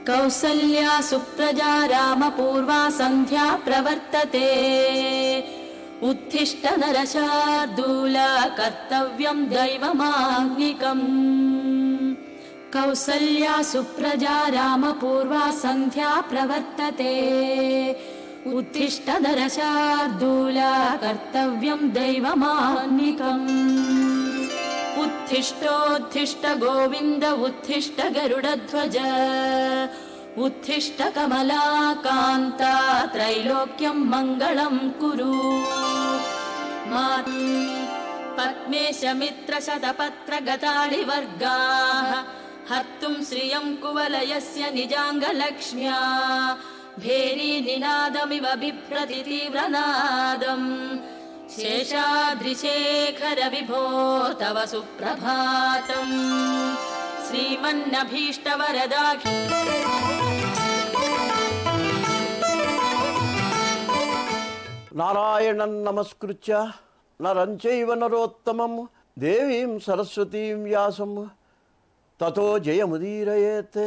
कौसल्या सुप्रजा रामपूर्वा सन्ध्या प्रवर्तते उत्तिष्ठ नरशार्दूला कर्तव्यं दैवमाह्निकम् कौसल्या सुप्रजा रामपूर्वा सन्ध्या प्रवर्तते उत्तिष्ठ नरशार्दूला कर्तव्यं दैवमाह्निकम् उत्तिष्ठोत्तिष्ठ गोविन्द उत्तिष्ठ गरुडध्वज उत्तिष्ठ कमलाकान्ता त्रैलोक्यं मङ्गलं कुरु पद्मेश मित्रशतपत्रगताळिवर्गाः हर्तुं श्रियं कुवलयस्य निजाङ्गलक्ष्म्या भेरी निनादमिव बिभ्रति तीव्रनादम् शेषाद्रिशेखर विभो तव सुप्रभातम् श्रीमन्नभीष्टवरदाखि नारायणं नमस्कृत्य नरं चैव नरोत्तमं देवीं सरस्वतीं व्यासं తతో జయముదీరయేత్.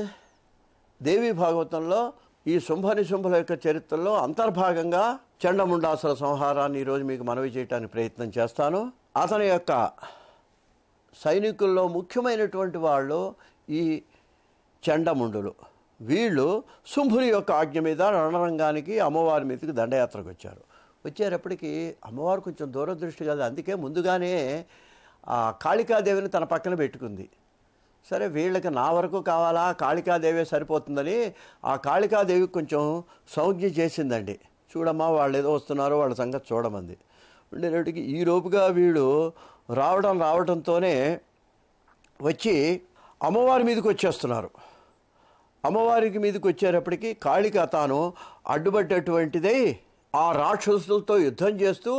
దేవి భాగవతంలో ఈ శుంభనిశుంభుల యొక్క చరిత్రలో అంతర్భాగంగా చండముండాసుర సంహారాన్ని ఈరోజు మీకు మనవి చేయడానికి ప్రయత్నం చేస్తాను. అతని యొక్క సైనికుల్లో ముఖ్యమైనటువంటి వాళ్ళు ఈ చండముండులు. వీళ్ళు శుంభుని యొక్క ఆజ్ఞ మీద రణరంగానికి అమ్మవారి మీదకి దండయాత్రకు వచ్చేటప్పటికి అమ్మవారు కొంచెం దూరదృష్టి కదా, అందుకే ముందుగానే ఆ కాళికాదేవిని తన పక్కన పెట్టుకుంది. సరే వీళ్ళకి నా వరకు కావాలా, కాళికాదేవే సరిపోతుందని ఆ కాళికాదేవికి కొంచెం సంజ్ఞ చేసిందండి. చూడమ్మా వాళ్ళు ఏదో వస్తున్నారో వాళ్ళ సంగతి చూడమంది. ఉండేటప్పటికి ఈ లోపుగా వీళ్ళు రావడంతోనే వచ్చి అమ్మవారి మీదకి వచ్చేస్తున్నారు. అమ్మవారికి మీదకి వచ్చేటప్పటికి కాళిక తాను అడ్డుపడ్డటువంటిదై ఆ రాక్షసులతో యుద్ధం చేస్తూ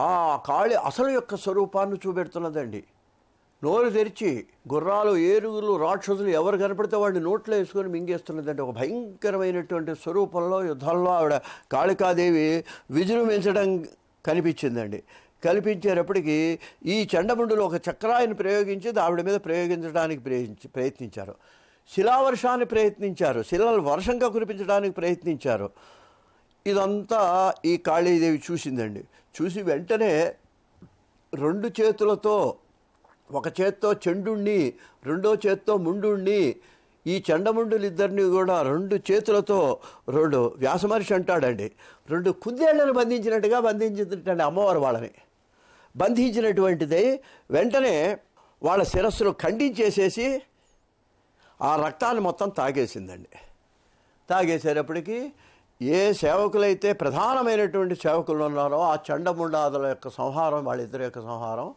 ఆ కాళి అసలు యొక్క స్వరూపాన్ని చూపెడుతున్నదండి. నోరు తెరిచి గుర్రాలు, ఏనుగులు, రాక్షసులు ఎవరు కనపడితే వాడిని నోట్లో వేసుకొని మింగేస్తున్నదంటే ఒక భయంకరమైనటువంటి స్వరూపంలో యుద్ధంలో ఆవిడ కాళికాదేవి విజృంభించడం కనిపించిందండి. కనిపించేటప్పటికి ఈ చండముండులు ఒక చక్రాన్ని ప్రయోగించి ఆవిడ మీద ప్రయోగించడానికి ప్రయత్నించారు. శిలావర్షాన్ని ప్రయత్నించారు, శిలలు వర్షంగా కురిపించడానికి ప్రయత్నించారు. ఇదంతా ఈ కాళీదేవి చూసిందండి. చూసి వెంటనే రెండు చేతులతో, ఒక చేత్తో చెండుణ్ణి, రెండో చేత్తో ముండుణ్ణి, ఈ చండముండులిద్దరిని కూడా రెండు చేతులతో రెండు వ్యాసమహర్షి అంటాడండి, రెండు కుందేళ్లను బంధించినట్టుగా బంధించినట్టండి అమ్మవారు వాళ్ళని. బంధించినటువంటిది వెంటనే వాళ్ళ శిరస్సును ఖండించేసేసి ఆ రక్తాన్ని మొత్తం తాగేసిందండి. తాగేసేటప్పటికి ఏ సేవకులైతే ప్రధానమైనటువంటి సేవకులు ఉన్నారో ఆ చండముండాదుల యొక్క సంహారం, వాళ్ళిద్దరి యొక్క సంహారం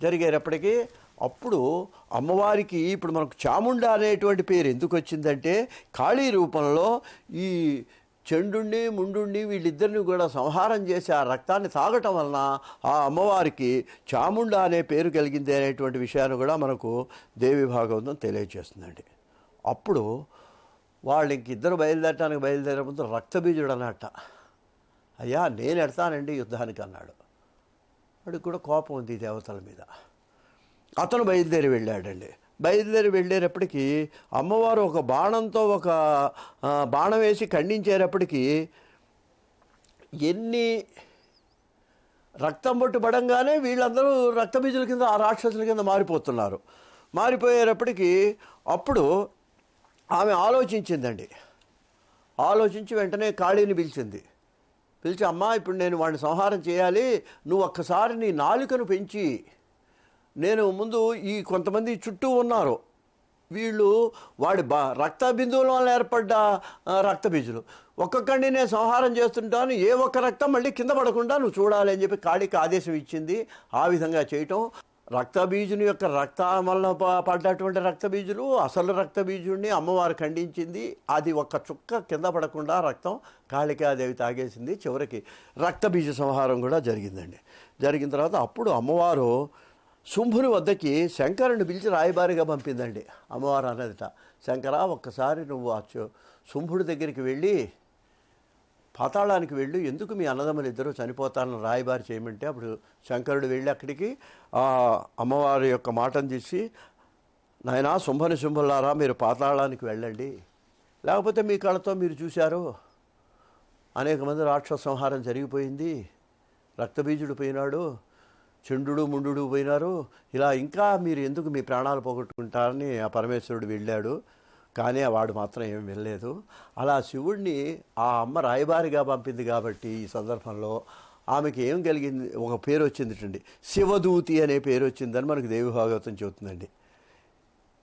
జరిగేటప్పటికీ అప్పుడు అమ్మవారికి ఇప్పుడు మనకు చాముండ అనేటువంటి పేరు ఎందుకు వచ్చిందంటే కాళీ రూపంలో ఈ చెండుణ్ణి ముండుణ్ణి వీళ్ళిద్దరిని కూడా సంహారం చేసి ఆ రక్తాన్ని తాగటం వలన ఆ అమ్మవారికి చాముండ అనే పేరు కలిగింది అనేటువంటి విషయాన్ని కూడా మనకు దేవి భాగవతం తెలియజేస్తుందండి. అప్పుడు వాళ్ళు ఇంకిద్దరు బయలుదేరే ముందు రక్తబీజుడు అన్నట్ట, అయ్యా నేను ఎడతానండి యుద్ధానికి అన్నాడు. వాడికి కూడా కోపం ఉంది ఈ దేవతల మీద. అతను బయలుదేరి వెళ్ళాడండి. బయలుదేరి వెళ్ళేటప్పటికీ అమ్మవారు ఒక బాణంతో ఒక బాణం వేసి ఖండించేటప్పటికీ ఎన్ని రక్తం బొట్టు పడంగానే వీళ్ళందరూ రక్తబీజుల కింద, ఆ రాక్షసుల కింద మారిపోతున్నారు. మారిపోయేటప్పటికీ అప్పుడు ఆమె ఆలోచించిందండి. ఆలోచించి వెంటనే కాళీని పిలిచి, అమ్మా ఇప్పుడు నేను వాడిని సంహారం చేయాలి, నువ్వు ఒక్కసారి నీ నాలుకను పెంచి, నేను ముందు ఈ కొంతమంది చుట్టూ ఉన్నారు, వీళ్ళు వాడి రక్త బిందువుల వల్ల ఏర్పడ్డ రక్తబీజులు, ఒక్కొక్కడిని నేను సంహారం చేస్తుంటాను, ఏ ఒక్క రక్తం మళ్ళీ కింద పడకుండా నువ్వు చూడాలి అని చెప్పి కాళీకి ఆదేశం ఇచ్చింది. ఆ విధంగా చేయటం, రక్తబీజుని యొక్క రక్తం వల్ల పడ్డటువంటి రక్తబీజులు, అసలు రక్తబీజుడిని అమ్మవారు ఖండించింది. అది ఒక్క చుక్క కింద పడకుండా రక్తం కాళికాదేవి తాగేసింది. చివరికి రక్తబీజ సంహారం కూడా జరిగిందండి. జరిగిన తర్వాత అప్పుడు అమ్మవారు శుంభుని వద్దకి శంకరుని పిలిచి రాయబారిగా పంపిందండి. అమ్మవారు అన్నదిట, శంకర ఒక్కసారి నువ్వు శుంభుడి దగ్గరికి వెళ్ళి పాతాళానికి వెళ్ళి ఎందుకు మీ అన్నదమ్ములు ఇద్దరు చనిపోతారని రాయబారి చేయమంటే అప్పుడు శంకరుడు వెళ్ళి అక్కడికి ఆ అమ్మవారి యొక్క మాటను తీసి, నాయనా శుంభలారా మీరు పాతాళానికి వెళ్ళండి, లేకపోతే మీ కళ్ళతో మీరు చూశారు అనేక మంది రాక్షస సంహారం జరిగిపోయింది, రక్తబీజుడు పోయినాడు, చండు ముండు పోయినారు, ఇలా ఇంకా మీరు ఎందుకు మీ ప్రాణాలు పోగొట్టుకుంటారని ఆ పరమేశ్వరుడు వెళ్ళాడు. కానీ వాడు మాత్రం ఏం వెళ్ళలేదు. అలా శివుడిని ఆ అమ్మ రాయబారిగా పంపింది కాబట్టి ఈ సందర్భంలో ఆమెకి ఏం కలిగింది, ఒక పేరు వచ్చిందిటండి, శివదూతి అనే పేరు వచ్చిందని మనకు దేవి భాగవతం చెబుతుందండి.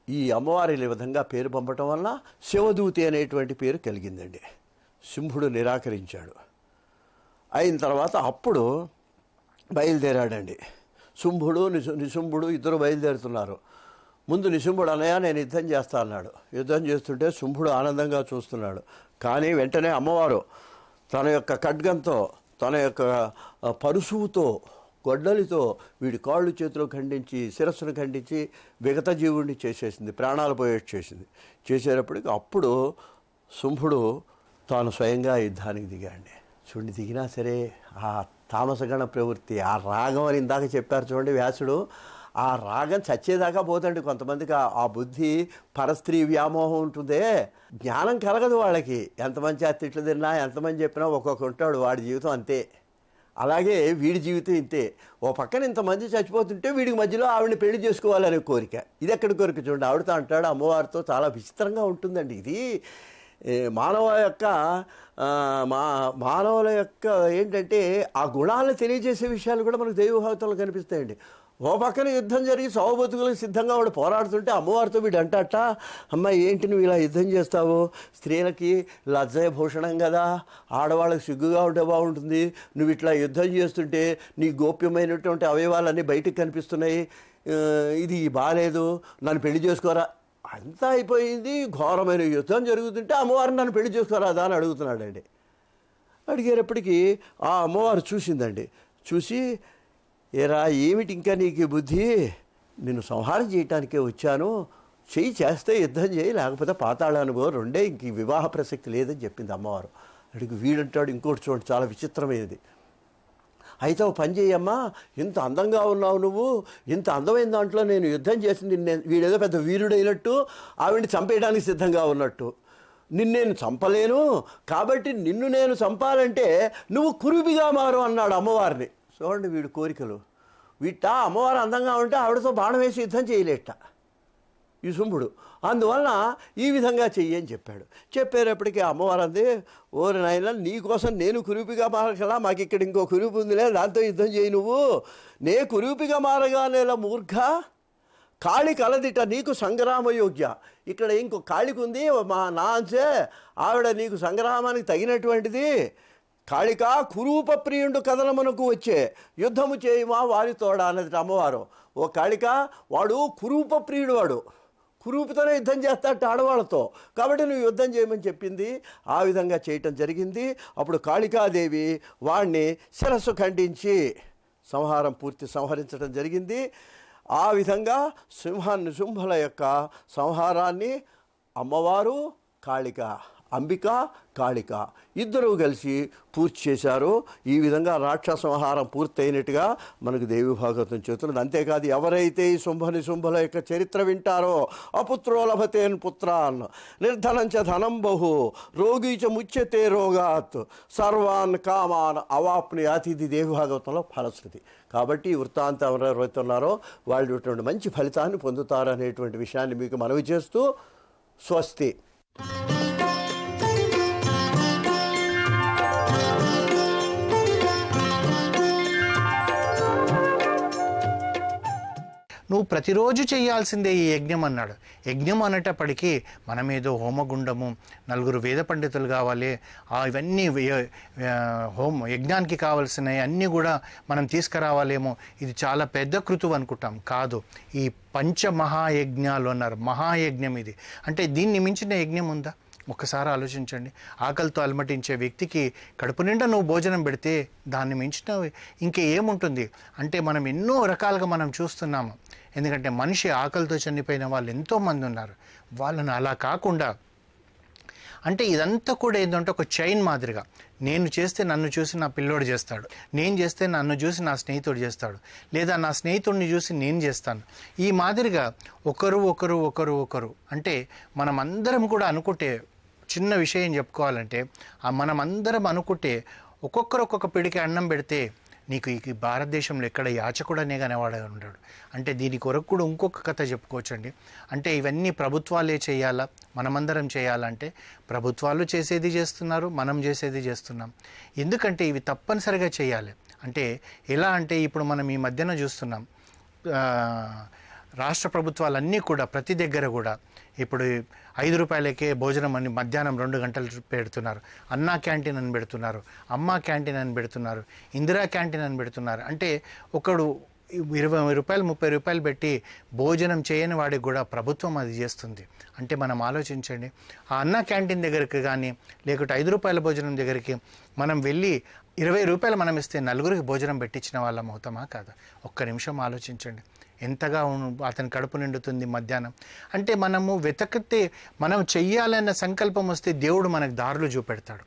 ఈ అమ్మవారి ఈ విధంగా పేరు పంపటం వల్ల శివదూతి అనేటువంటి పేరు కలిగిందండి. శుంభుడు నిరాకరించాడు. అయిన తర్వాత అప్పుడు బయలుదేరాడండి. శుంభుడు నిశుంభుడు ఇద్దరు బయలుదేరుతున్నారు. ముందు నిశుంభుడు అన్నయ్య నేను యుద్ధం చేస్తా అన్నాడు. యుద్ధం చేస్తుంటే శుంభుడు ఆనందంగా చూస్తున్నాడు. కానీ వెంటనే అమ్మవారు తన యొక్క ఖడ్గంతో, తన యొక్క పరుశువుతో, గొడ్డలితో వీడి కాళ్ళు చేతులు ఖండించి, శిరస్సును ఖండించి విగత జీవుడిని చేసేసింది, ప్రాణాలు పోయేట్టు చేసింది. చేసేటప్పటికి అప్పుడు శుంభుడు తాను స్వయంగా యుద్ధానికి దిగాడండి. చూడండి, దిగినా సరే ఆ తామసగణ ప్రవృత్తి, ఆ రాగం అని ఇందాక చెప్పారు చూడండి వ్యాసుడు, ఆ రాగం చచ్చేదాకా పోతండి. కొంతమందికి ఆ బుద్ధి పరస్త్రీ వ్యామోహం ఉంటుందే, జ్ఞానం కలగదు వాళ్ళకి. ఎంతమంది తిట్లు తిన్నా, ఎంతమంది చెప్పినా ఒక్కొక్క ఉంటాడు, వాడి జీవితం అంతే. అలాగే వీడి జీవితం ఇంతే. ఓ పక్కన ఇంతమంది చచ్చిపోతుంటే వీడికి మధ్యలో ఆవిడని పెళ్లి చేసుకోవాలనే కోరిక. ఇది ఎక్కడి కోరిక చూడండి. ఆవిడతో అంటాడు అమ్మవారితో, చాలా విచిత్రంగా ఉంటుందండి ఇది. మానవుల యొక్క ఏంటంటే ఆ గుణాలను తెలియజేసే విషయాలు కూడా మనకు దైవభాగంలో కనిపిస్తాయండి. ఓ పక్కన యుద్ధం జరిగి సౌబతుకులకు సిద్ధంగా వాడు పోరాడుతుంటే అమ్మవారితో వీడు అంటాట, అమ్మ ఏంటి నువ్వు ఇలా యుద్ధం చేస్తావు, స్త్రీలకి లజ్జాభూషణం కదా, ఆడవాళ్ళకి సిగ్గుగా ఉంటే బాగుంటుంది, నువ్వు ఇట్లా యుద్ధం చేస్తుంటే నీ గోప్యమైనటువంటి అవయవాలన్నీ బయటకు కనిపిస్తున్నాయి, ఇది బాగాలేదు, నన్ను పెళ్లి చేసుకోరా. అంతా అయిపోయింది, ఘోరమైన యుద్ధం జరుగుతుంటే అమ్మవారిని నన్ను పెళ్లి చేసుకోరాదా అని అడుగుతున్నాడండి. అడిగేటప్పటికీ ఆ అమ్మవారు చూసిందండి. చూసి, ఏరా ఏమిటి ఇంకా నీకు బుద్ధి, నిన్ను సంహారం చేయటానికే వచ్చాను, చెయ్యి చేస్తే యుద్ధం చేయి, లేకపోతే పాతాళానుభవం రెండే, ఇంక వివాహ ప్రసక్తి లేదని చెప్పింది అమ్మవారు. అడిగి వీడంటాడు ఇంకోటి చూడండి, చాలా విచిత్రమైనది. అయితే ఓ పని చేయమ్మా, ఇంత అందంగా ఉన్నావు నువ్వు, ఇంత అందమైన దాంట్లో నేను యుద్ధం చేసింది, వీడేదో పెద్ద వీరుడైనట్టు ఆవిడ్ని చంపేయడానికి సిద్ధంగా ఉన్నట్టు, నిన్నేను చంపలేను, కాబట్టి నిన్ను నేను చంపాలంటే నువ్వు కురుబిగా మారు అన్నాడు అమ్మవారిని. చూడండి వీడి కోరికలు. అమ్మవారు అందంగా ఉంటే ఆవిడతో బాణం వేసి యుద్ధం చేయలేట ఈ శుంభుడు. అందువలన ఈ విధంగా చెయ్యి అని చెప్పాడు. చెప్పేటప్పటికీ అమ్మవారు అంది, ఓరి నాయన నీకోసం నేను కురూపిగా మారగలా, మాకు ఇక్కడ ఇంకో కురూపి ఉందిలే, దాంతో యుద్ధం చేయి నువ్వు, నే కురూపిగా మారగానేలా మూర్ఖ, కాళి కలదిట నీకు సంగ్రామయోగ్య. ఇక్కడ ఇంకో కాళికి ఉంది నా అంచే, ఆవిడ నీకు సంగ్రామానికి తగినటువంటిది. కాళిక కురూప ప్రియుడు కథనమునకు వచ్చే, యుద్ధము చేయమా వారితోడ అన్నది అమ్మవారు. ఓ కాళిక, వాడు కురూప ప్రియుడు, వాడు కురూపితోనే యుద్ధం చేస్తాట ఆడవాళ్ళతో, కాబట్టి నువ్వు యుద్ధం చేయమని చెప్పింది. ఆ విధంగా చేయటం జరిగింది. అప్పుడు కాళికాదేవి వాణ్ణి శిరస్సు ఖండించి సంహరించడం జరిగింది. ఆ విధంగా శుంభల యొక్క సంహారాన్ని అమ్మవారు, కాళిక, అంబిక, కాళిక ఇద్దరూ కలిసి పూర్తి చేశారు. ఈ విధంగా రాక్షస సంహారం పూర్తయినట్టుగా మనకు దేవి భాగవతం చెబుతున్నది. అంతేకాదు, ఎవరైతే ఈ శుంభల యొక్క చరిత్ర వింటారో, అపుత్రో లభతేన్ పుత్రాన్, నిర్ధనంచ ధనం బహు, రోగీచ ముచ్యతే రోగాత్, సర్వాన్ కామాన్ అవాప్నుయాత్. ఇది దేవి భాగవతంలో ఫలశ్రుతి. కాబట్టి ఈ వృత్తాంతం ఎవరైతే ఉన్నారో వాళ్ళు ఇటువంటి మంచి ఫలితాన్ని పొందుతారనేటువంటి విషయాన్ని మీకు మనవి చేస్తూ స్వస్తి. నువ్వు ప్రతిరోజు చేయాల్సిందే ఈ యజ్ఞం అన్నాడు. యజ్ఞం అనేటప్పటికీ మనమేదో హోమగుండము, నలుగురు వేద పండితులు కావాలి, ఇవన్నీ యజ్ఞానికి కావాల్సినవి అన్నీ కూడా మనం తీసుకురావాలేమో, ఇది చాలా పెద్ద కృతువు అనుకుంటాం. కాదు, ఈ పంచమహాయజ్ఞాలు అన్నారు. మహాయజ్ఞం ఇది. అంటే దీన్ని మించిన యజ్ఞం ఉందా? ఒక్కసారి ఆలోచించండి. ఆకలితో అలమటించే వ్యక్తికి కడుపు నిండా నువ్వు భోజనం పెడితే దాన్ని మించిన ఇంకేముంటుంది? అంటే మనం ఎన్నో రకాలుగా మనం చూస్తున్నాము. ఎందుకంటే మనిషి ఆకలితో చనిపోయిన వాళ్ళు ఎంతోమంది ఉన్నారు. వాళ్ళని అలా కాకుండా, అంటే ఇదంతా కూడా ఏంటంటే ఒక చైన్ మాదిరిగా, నేను చేస్తే నన్ను చూసి నా పిల్లోడు చేస్తాడు, నేను చేస్తే నన్ను చూసి నా స్నేహితుడు చేస్తాడు, లేదా నా స్నేహితుడిని చూసి నేను చేస్తాను. ఈ మాదిరిగా ఒకరు ఒకరు ఒకరు ఒకరు అంటే మనమందరం కూడా అనుకుంటే, చిన్న విషయం చెప్పుకోవాలంటే మనం అందరం అనుకుంటే ఒక్కొక్కరు ఒక్కొక్క పిడికి అన్నం పెడితే నీకు ఈ భారతదేశంలో ఎక్కడ యాచకుడనే కనేవాడు ఉంటాడు. అంటే దీని కొరకు కూడా ఇంకొక కథ చెప్పుకోవచ్చండి. అంటే ఇవన్నీ ప్రభుత్వాలే చేయాలా, మనమందరం చేయాలంటే ప్రభుత్వాలు చేసేది చేస్తున్నారు, మనం చేసేది చేస్తున్నాం. ఎందుకంటే ఇవి తప్పనిసరిగా చేయాలి. అంటే ఎలా అంటే ఇప్పుడు మనం ఈ మధ్యన చూస్తున్నాం, రాష్ట్ర ప్రభుత్వాలన్నీ కూడా ప్రతి దగ్గర కూడా ఇప్పుడు 5 రూపాయలకే భోజనం అని మధ్యాహ్నం 2 గంటలు పెడుతున్నారు, అన్నా క్యాంటీన్ అని పెడుతున్నారు, అమ్మ క్యాంటీన్ అని పెడుతున్నారు, ఇందిరా క్యాంటీన్ అని పెడుతున్నారు. అంటే ఒకడు 20 రూపాయలు 30 రూపాయలు పెట్టి భోజనం చేయని వాడికి కూడా ప్రభుత్వం అది చేస్తుంది. అంటే మనం ఆలోచించండి, ఆ అన్నా క్యాంటీన్ దగ్గరికి కానీ లేకుంటే 5 రూపాయల భోజనం దగ్గరికి మనం వెళ్ళి 20 రూపాయలు మనం ఇస్తే నలుగురికి భోజనం పెట్టించిన వాళ్ళం అవుతామా కాదా? ఒక్క నిమిషం ఆలోచించండి, ఎంతగా అతని కడుపు నిండుతుంది మధ్యాహ్నం. అంటే మనము వెతకితే, మనం చెయ్యాలన్న సంకల్పం వస్తే దేవుడు మనకు దారులు చూపెడతాడు.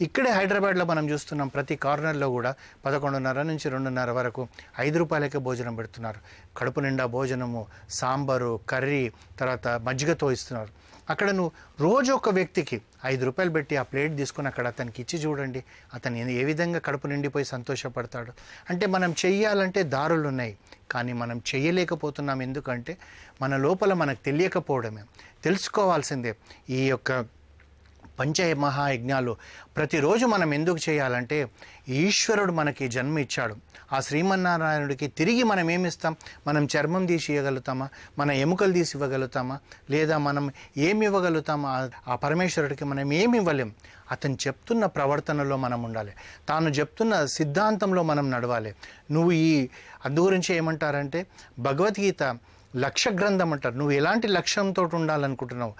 ఇక్కడే హైదరాబాద్లో మనం చూస్తున్నాం, ప్రతి కార్నర్లో కూడా 11:30 నుంచి 2:30 వరకు 5 రూపాయలకే భోజనం పెడుతున్నారు. కడుపు నిండా భోజనము, సాంబారు, కర్రీ, తర్వాత మజ్జిగతో ఇస్తున్నారు. అక్కడ నువ్వు రోజు ఒక వ్యక్తికి 5 రూపాయలు పెట్టి ఆ ప్లేట్ తీసుకుని అక్కడ అతనికి ఇచ్చి చూడండి, అతను ఏ విధంగా కడుపు నిండిపోయి సంతోషపడతాడు. అంటే మనం చెయ్యాలంటే దారులు ఉన్నాయి, కానీ మనం చెయ్యలేకపోతున్నాం. ఎందుకంటే మన లోపల మనకు తెలియకపోవడమే. తెలుసుకోవాల్సిందే. ఈ యొక్క పంచమహాయజ్ఞాలు ప్రతిరోజు మనం ఎందుకు చేయాలంటే, ఈశ్వరుడు మనకి జన్మ ఇచ్చాడు. ఆ శ్రీమన్నారాయణుడికి తిరిగి మనం ఏమిస్తాం? మనం చర్మం తీసి ఇవ్వగలుగుతామా? మన ఎముకలు తీసి ఇవ్వగలుగుతామా? లేదా మనం ఏమి ఇవ్వగలుగుతామా? ఆ పరమేశ్వరుడికి మనం ఏమి ఇవ్వలేం. అతను చెప్తున్న ప్రవర్తనలో మనం ఉండాలి, తాను చెప్తున్న సిద్ధాంతంలో మనం నడవాలి. నువ్వు అందు గురించి ఏమంటారంటే, భగవద్గీత లక్ష్య గ్రంథం అంటారు. నువ్వు ఎలాంటి లక్ష్యంతో ఉండాలనుకుంటున్నావు?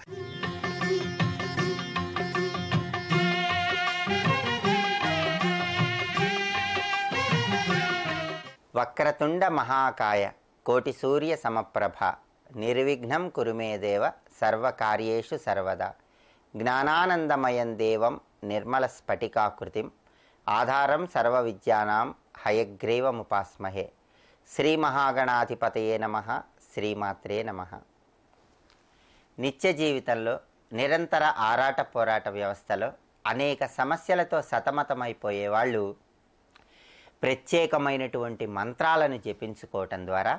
వక్రతుండ మహాకాయ కోటి సూర్య సమప్రభ నిర్విఘ్నం కురు మే దేవ సర్వకార్యేషు సర్వదా జ్ఞానానందమయం దేవం నిర్మల స్ఫటికాకృతిం ఆధారం సర్వ విద్యానాం హయగ్రీవముపాస్మహే. శ్రీ మహాగణాధిపతయే నమః. శ్రీమాత్రే నమః. నిత్య జీవితంలో నిరంతర ఆరాట పోరాట వ్యవస్థలో అనేక సమస్యలతో సతమతమైపోయే వాళ్ళు ప్రత్యేకమైనటువంటి మంత్రాలను జపించుకోవటం ద్వారా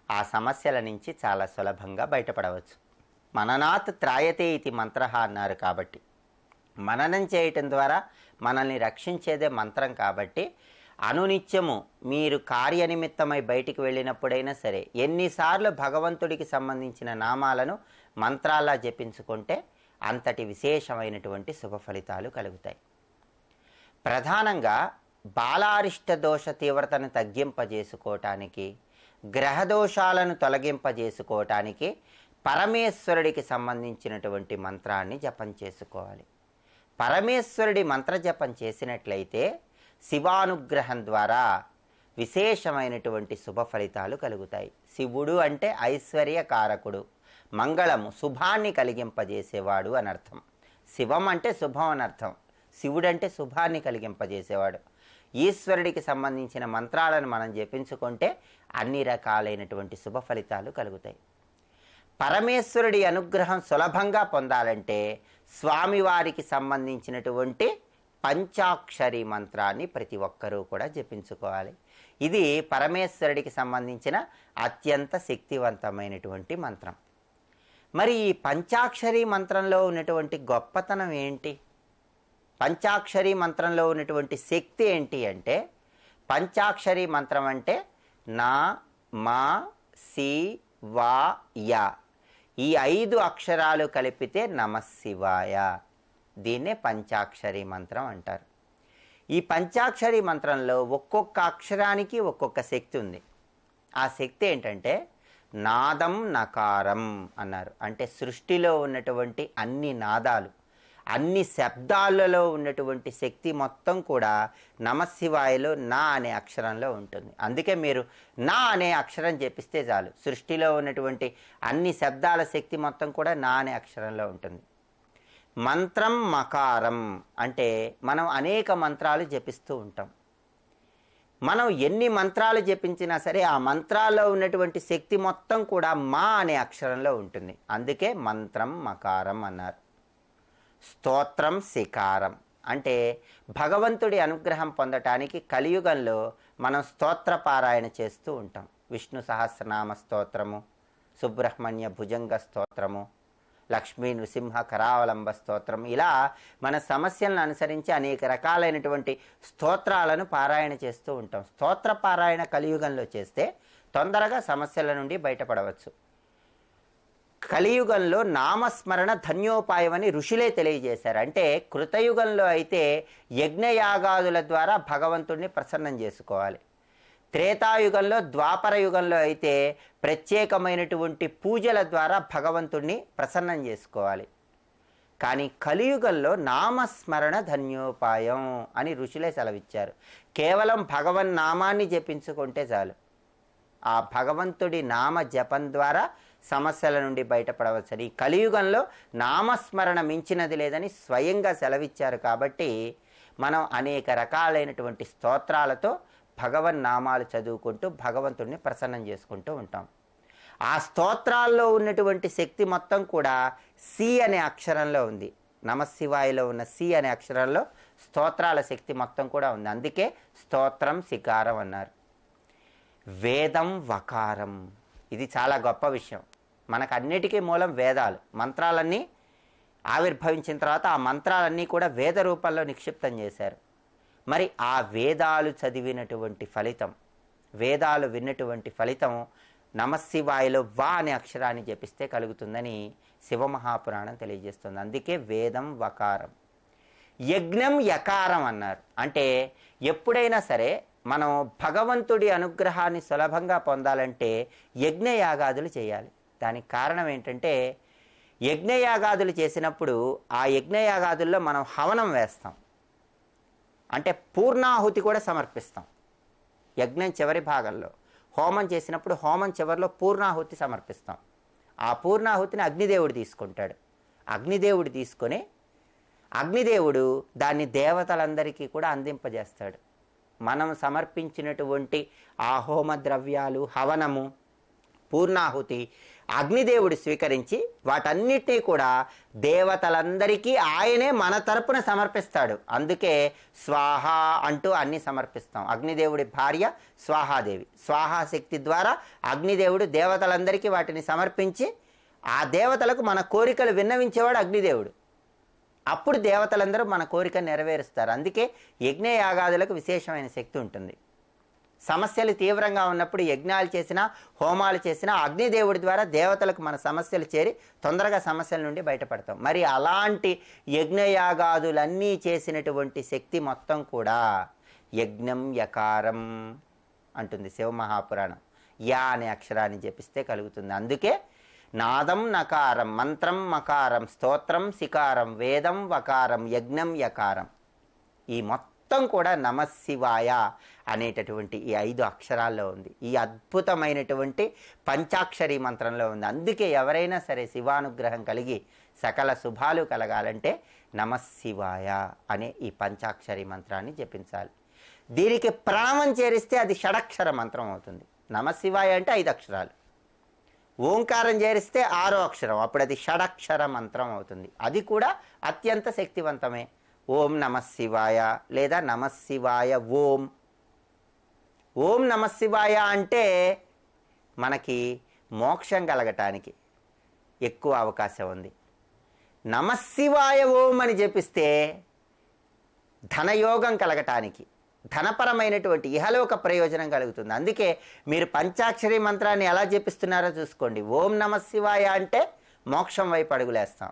ఆ సమస్యల నుంచి చాలా సులభంగా బయటపడవచ్చు. మననాత్ త్రాయతే ఇది మంత్ర అన్నారు కాబట్టి, మననం చేయటం ద్వారా మనల్ని రక్షించేదే మంత్రం. కాబట్టి అనునిత్యము మీరు కార్యనిమిత్తమై బయటికి వెళ్ళినప్పుడైనా సరే ఎన్నిసార్లు భగవంతుడికి సంబంధించిన నామాలను మంత్రాలా జపించుకుంటే అంతటి విశేషమైనటువంటి శుభ ఫలితాలు కలుగుతాయి. ప్రధానంగా బాలారిష్ట దోష తీవ్రతను తగ్గింపజేసుకోవటానికి, గ్రహదోషాలను తొలగింపజేసుకోవటానికి పరమేశ్వరుడికి సంబంధించినటువంటి మంత్రాన్ని జపం చేసుకోవాలి. పరమేశ్వరుడి మంత్ర జపం చేసినట్లయితే శివానుగ్రహం ద్వారా విశేషమైనటువంటి శుభ ఫలితాలు కలుగుతాయి. శివుడు అంటే ఐశ్వర్యకారకుడు, మంగళము, శుభాన్ని కలిగింపజేసేవాడు అనర్థం. శివం అంటే శుభం అనర్థం, శివుడంటే శుభాన్ని కలిగింపజేసేవాడు. ఈశ్వరుడికి సంబంధించిన మంత్రాలను మనం జపించుకుంటే అన్ని రకాలైనటువంటి శుభ ఫలితాలు కలుగుతాయి. పరమేశ్వరుడి అనుగ్రహం సులభంగా పొందాలంటే స్వామివారికి సంబంధించినటువంటి పంచాక్షరి మంత్రాన్ని ప్రతి ఒక్కరూ కూడా జపించుకోవాలి. ఇది పరమేశ్వరుడికి సంబంధించిన అత్యంత శక్తివంతమైనటువంటి మంత్రం. మరి ఈ పంచాక్షరి మంత్రంలో ఉన్నటువంటి గొప్పతనం ఏంటి? పంచాక్షరి మంత్రంలో ఉన్నటువంటి శక్తి ఏంటి అంటే, పంచాక్షరి మంత్రం అంటే నా, మా, సి, వా, యా, ఈ 5 అక్షరాలు కలిపితే నమశివాయ. దీన్నే పంచాక్షరి మంత్రం అంటారు. ఈ పంచాక్షరి మంత్రంలో ఒక్కొక్క అక్షరానికి ఒక్కొక్క శక్తి ఉంది. ఆ శక్తి ఏంటంటే నాదం నకారం అన్నారు. అంటే సృష్టిలో ఉన్నటువంటి అన్ని నాదాలు, అన్ని శబ్దాలలో ఉన్నటువంటి శక్తి మొత్తం కూడా నమశివాయలో నా అనే అక్షరంలో ఉంటుంది. అందుకే మీరు నా అనే అక్షరం జపిస్తే చాలు, సృష్టిలో ఉన్నటువంటి అన్ని శబ్దాల శక్తి మొత్తం కూడా నా అనే అక్షరంలో ఉంటుంది. మంత్రం మకారం అంటే మనం అనేక మంత్రాలు జపిస్తూ ఉంటాం. మనం ఎన్ని మంత్రాలు జపించినా సరే ఆ మంత్రాల్లో ఉన్నటువంటి శక్తి మొత్తం కూడా మా అనే అక్షరంలో ఉంటుంది. అందుకే మంత్రం మకారం అన్నారు. స్తోత్రం శికారం అంటే భగవంతుడి అనుగ్రహం పొందటానికి కలియుగంలో మనం స్తోత్ర పారాయణ చేస్తూ ఉంటాం. విష్ణు సహస్రనామ స్తోత్రము, సుబ్రహ్మణ్య భుజంగ స్తోత్రము, లక్ష్మీ నృసింహ కరావలంబ స్తోత్రం, ఇలా మన సమస్యలను అనుసరించి అనేక రకాలైనటువంటి స్తోత్రాలను పారాయణ చేస్తూ ఉంటాం. స్తోత్ర పారాయణ కలియుగంలో చేస్తే తొందరగా సమస్యల నుండి బయటపడవచ్చు. కలియుగంలో నామస్మరణ ధన్యోపాయం అని ఋషులే తెలియజేశారు. అంటే కృతయుగంలో అయితే యజ్ఞయాగాదుల ద్వారా భగవంతుడిని ప్రసన్నం చేసుకోవాలి. త్రేతాయుగంలో ద్వాపర యుగంలో అయితే ప్రత్యేకమైనటువంటి పూజల ద్వారా భగవంతుడిని ప్రసన్నం చేసుకోవాలి. కానీ కలియుగంలో నామస్మరణ ధన్యోపాయం అని ఋషులే సెలవిచ్చారు. కేవలం భగవన్ నామాన్ని జపించుకుంటే చాలు. ఆ భగవంతుడి నామ జపం ద్వారా సమస్యల నుండి బయటపడవచ్చని, కలియుగంలో నామస్మరణ మించినది లేదని స్వయంగా సెలవిచ్చారు. కాబట్టి మనం అనేక రకాలైనటువంటి స్తోత్రాలతో భగవన్ నామాలు చదువుకుంటూ భగవంతుడిని ప్రసన్నం చేసుకుంటూ ఉంటాం. ఆ స్తోత్రాల్లో ఉన్నటువంటి శక్తి మొత్తం కూడా సి అనే అక్షరంలో ఉంది. నమశివాయలో ఉన్న సి అనే అక్షరంలో స్తోత్రాల శక్తి మొత్తం కూడా ఉంది. అందుకే స్తోత్రం శికారం అన్నారు. వేదం వకారం, ఇది చాలా గొప్ప విషయం. మనకు అన్నిటికీ మూలం వేదాలు. మంత్రాలన్నీ ఆవిర్భవించిన తర్వాత ఆ మంత్రాలన్నీ కూడా వేద రూపంలో నిక్షిప్తం చేశారు. మరి ఆ వేదాలు చదివినటువంటి ఫలితం, వేదాలు విన్నటువంటి ఫలితం నమశివాయలో వా అనే అక్షరాన్ని జపిస్తే కలుగుతుందని శివమహాపురాణం తెలియజేస్తుంది. అందుకే వేదం వకారం. యజ్ఞం యకారం అన్నారు. అంటే ఎప్పుడైనా సరే మనం భగవంతుడి అనుగ్రహాన్ని సులభంగా పొందాలంటే యజ్ఞయాగాదులు చేయాలి. దానికి కారణం ఏంటంటే యజ్ఞయాగాదులు చేసినప్పుడు ఆ యజ్ఞయాగాదుల్లో మనం హవనం వేస్తాం, అంటే పూర్ణాహుతి కూడా సమర్పిస్తాం. యజ్ఞం చివరి భాగంలో హోమం చేసినప్పుడు హోమం చివరిలో పూర్ణాహుతి సమర్పిస్తాం. ఆ పూర్ణాహుతిని అగ్నిదేవుడు తీసుకుంటాడు. అగ్నిదేవుడు తీసుకొని అగ్నిదేవుడు దాన్ని దేవతలందరికీ కూడా అందింపజేస్తాడు. మనం సమర్పించినటువంటి ఆ హోమ ద్రవ్యాలు, హవనము, పూర్ణాహుతి అగ్నిదేవుడు స్వీకరించి వాటన్నిటినీ కూడా దేవతలందరికీ ఆయనే మన తరపున సమర్పిస్తాడు. అందుకే స్వాహ అంటూ అన్నీ సమర్పిస్తాం. అగ్నిదేవుడి భార్య స్వాహాదేవి, స్వాహాశక్తి ద్వారా అగ్నిదేవుడు దేవతలందరికీ వాటిని సమర్పించి ఆ దేవతలకు మన కోరికలు విన్నవించేవాడు అగ్నిదేవుడు. అప్పుడు దేవతలందరూ మన కోరిక నెరవేరుస్తారు. అందుకే యజ్ఞయాగాదులకు విశేషమైన శక్తి ఉంటుంది. సమస్యలు తీవ్రంగా ఉన్నప్పుడు యజ్ఞాలు చేసినా హోమాలు చేసినా అగ్నిదేవుడి ద్వారా దేవతలకు మన సమస్యలు చేరి తొందరగా సమస్యల నుండి బయటపడతాం. మరి అలాంటి యజ్ఞయాగాదులన్నీ చేసినటువంటి శక్తి మొత్తం కూడా యజ్ఞం యకారం అంటుంది శివమహాపురాణం. యా అనే అక్షరాన్ని జపిస్తే కలుగుతుంది. అందుకే నాదం నకారం, మంత్రం మకారం, స్తోత్రం శికారం, వేదం వకారం, యజ్ఞం యకారం. ఈ మొత్తం కూడా నమశివాయ అనేటటువంటి ఈ 5 అక్షరాల్లో ఉంది. ఈ అద్భుతమైనటువంటి పంచాక్షరి మంత్రంలో ఉంది. అందుకే ఎవరైనా సరే శివానుగ్రహం కలిగి సకల శుభాలు కలగాలంటే నమశివాయ అనే ఈ పంచాక్షరి మంత్రాన్ని జపించాలి. దీనికి ప్రాణం చేరిస్తే అది షడక్షర మంత్రం అవుతుంది. నమశివాయ అంటే 5 అక్షరాలు, ఓంకారం చేరిస్తే 6వ అక్షరం, అప్పుడు అది షడక్షర మంత్రం అవుతుంది. అది కూడా అత్యంత శక్తివంతమే. ఓం నమశివాయ లేదా నమశివాయ ఓం. ఓం నమశివాయ అంటే మనకి మోక్షం కలగటానికి ఎక్కువ అవకాశం ఉంది. నమశివాయ ఓం అని జపిస్తే ధనయోగం కలగటానికి, ధనపరమైనటువంటి ఇహలోక ప్రయోజనం కలుగుతుంది. అందుకే మీరు పంచాక్షరి మంత్రాన్ని ఎలా జపిస్తున్నారో చూసుకోండి. ఓం నమశివాయ అంటే మోక్షం వైపు అడుగులేస్తాం.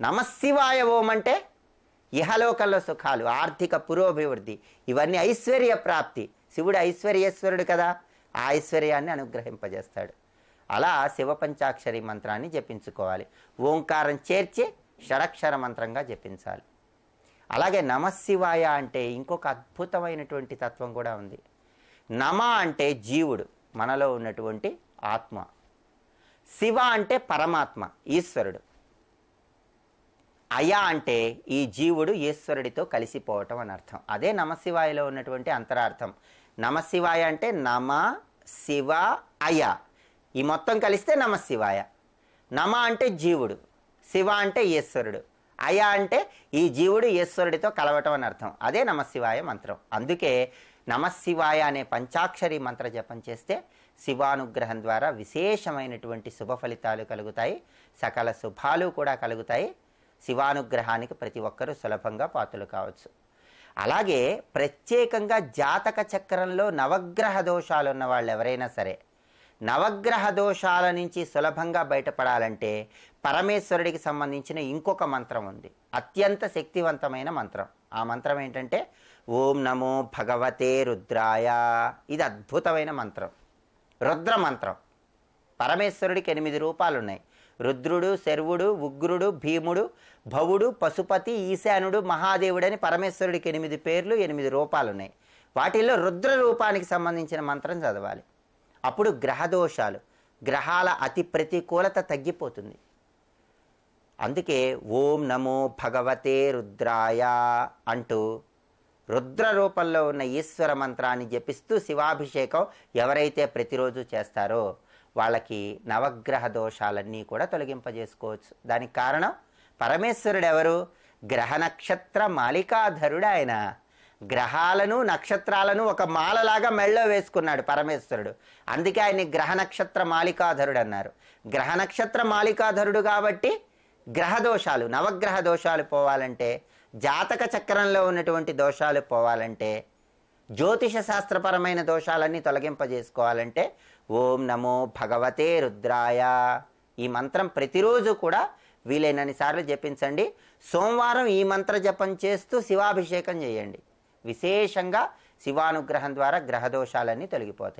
నమశివాయ ఓం అంటే ఇహలోకంలో సుఖాలు, ఆర్థిక పురోభివృద్ధి, ఇవన్నీ ఐశ్వర్య ప్రాప్తి. శివుడు ఐశ్వర్యేశ్వరుడు కదా, ఆ ఐశ్వర్యాన్ని అనుగ్రహింపజేస్తాడు. అలా శివ పంచాక్షరి మంత్రాన్ని జపించుకోవాలి. ఓంకారం చేర్చి షడక్షర మంత్రంగా జపించాలి. అలాగే నమశివాయ అంటే ఇంకొక అద్భుతమైనటువంటి తత్వం కూడా ఉంది. నమ అంటే జీవుడు, మనలో ఉన్నటువంటి ఆత్మ. శివ అంటే పరమాత్మ, ఈశ్వరుడు. అయ అంటే ఈ జీవుడు ఈశ్వరుడితో కలిసిపోవటం అని అర్థం. అదే నమశివాయలో ఉన్నటువంటి అంతరార్థం. నమశివాయ అంటే నమ శివ అయ, ఈ మొత్తం కలిస్తే నమశివాయ. నమ అంటే జీవుడు, శివ అంటే ఈశ్వరుడు, అయ అంటే ఈ జీవుడు ఈశ్వరుడితో కలవటం అని అర్థం. అదే నమశివాయ మంత్రం. అందుకే నమశివాయ అనే పంచాక్షరి మంత్ర జపం చేస్తే శివానుగ్రహం ద్వారా విశేషమైనటువంటి శుభ ఫలితాలు కలుగుతాయి, సకల శుభాలు కూడా కలుగుతాయి. శివానుగ్రహానికి ప్రతి ఒక్కరూ సులభంగా పాత్రలు కావచ్చు. అలాగే ప్రత్యేకంగా జాతక చక్రంలో నవగ్రహ దోషాలు ఉన్న వాళ్ళు ఎవరైనా సరే నవగ్రహ దోషాల నుంచి సులభంగా బయటపడాలంటే పరమేశ్వరుడికి సంబంధించిన ఇంకొక మంత్రం ఉంది, అత్యంత శక్తివంతమైన మంత్రం. ఆ మంత్రం ఏంటంటే ఓం నమో భగవతే రుద్రాయ. ఇది అద్భుతమైన మంత్రం, రుద్ర మంత్రం. పరమేశ్వరుడికి 8 రూపాలు ఉన్నాయి. రుద్రుడు, శర్వుడు, ఉగ్రుడు, భీముడు, భవుడు, పశుపతి, ఈశానుడు, మహాదేవుడని పరమేశ్వరుడికి 8 పేర్లు, 8 రూపాలు ఉన్నాయి. వాటిల్లో రుద్ర రూపానికి సంబంధించిన మంత్రం చదవాలి. అప్పుడు గ్రహదోషాలు, గ్రహాల అతి ప్రతికూలత తగ్గిపోతుంది. అందుకే ఓం నమో భగవతే రుద్రాయ అంటూ రుద్ర రూపంలో ఉన్న ఈశ్వర మంత్రాన్ని జపిస్తూ శివాభిషేకం ఎవరైతే ప్రతిరోజు చేస్తారో వాళ్ళకి నవగ్రహ దోషాలన్నీ కూడా తొలగింపజేసుకోవచ్చు. దానికి కారణం పరమేశ్వరుడు ఎవరు? గ్రహ నక్షత్ర మాలికాధరుడు. ఆయన గ్రహాలను నక్షత్రాలను ఒక మాలలాగా మెళ్ళో వేసుకున్నాడు పరమేశ్వరుడు. అందుకే ఆయన్ని గ్రహ నక్షత్ర మాలికాధరుడు అన్నారు. గ్రహ నక్షత్ర మాలికాధరుడు కాబట్టి గ్రహ దోషాలు, నవగ్రహ దోషాలు పోవాలంటే, జాతక చక్రంలో ఉన్నటువంటి దోషాలు పోవాలంటే, జ్యోతిష శాస్త్రపరమైన దోషాలన్నీ తొలగింపజేసుకోవాలంటే ఓం నమో భగవతే రుద్రాయ ఈ మంత్రం ప్రతిరోజు కూడా వీలైనన్ని సార్లు జపించండి. సోమవారం ఈ మంత్ర జపం చేస్తూ శివాభిషేకం చేయండి. విశేషంగా శివానుగ్రహం ద్వారా గ్రహదోషాలన్నీ తొలగిపోతాయి.